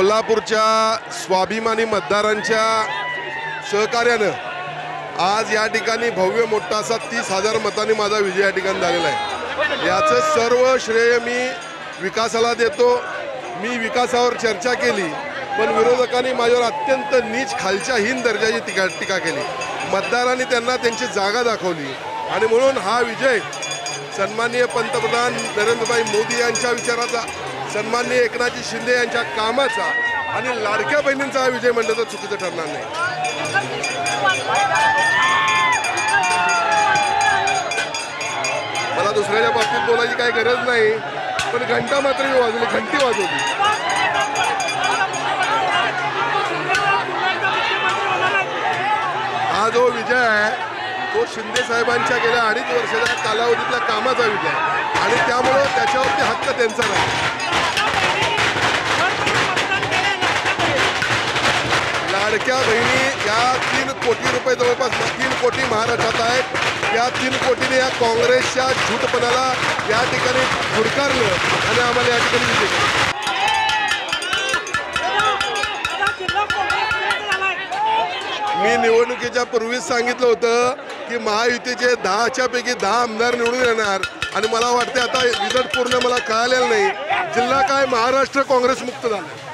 कोल्हापूरच्या स्वाभिमानी मतदारांच्या सहकार्यानं आज या ठिकाणी भव्य मोठा असा 30,000 मतांनी माझा विजय या ठिकाणी झालेला आहे। याचं सर्व श्रेय मी विकासाला देतो। मी विकासावर चर्चा केली, पण विरोधकांनी माझ्यावर अत्यंत नीच खालच्याहीन दर्जाची टीका केली। मतदारांनी त्यांना त्यांची जागा दाखवली आणि म्हणून हा विजय सन्माननीय पंतप्रधान नरेंद्रभाई मोदी यांच्या विचाराचा, सन्माननीय एकनाथ शिंदे यांच्या कामाचा आणि लाडक्या बहिणींचा हा विजय म्हणलं तर चुकीचं ठरणार नाही। मला दुसऱ्याच्या बाबतीत बोलायची काही गरज नाही, पण घंटा मात्र मी वाजवली, घंटी वाजवली। हा जो विजय आहे तो शिंदे साहेबांच्या गेल्या 2.5 वर्षाच्या कालावधीतला कामाचा विजय आहे आणि त्यामुळे त्याच्यावरती हक्क त्यांचा नाही। लाडक्या बहिणी या 3 कोटी रुपये, जवळपास 3 कोटी महाराष्ट्रात आहेत। या 3 कोटीने या काँग्रेसच्या झूटपणाला या ठिकाणी धुडकारलं आणि आम्हाला या ठिकाणी विजय केला। मी निवडणुकीच्या पूर्वीच सांगितलं होतं की महायुतीचे 10च्या पैकी 10 आमदार निवडून येणार आणि मला वाटते आता रिझल्ट पूर्ण मला कळालेला नाही। जिल्हा काय महाराष्ट्र काँग्रेस मुक्त झाला।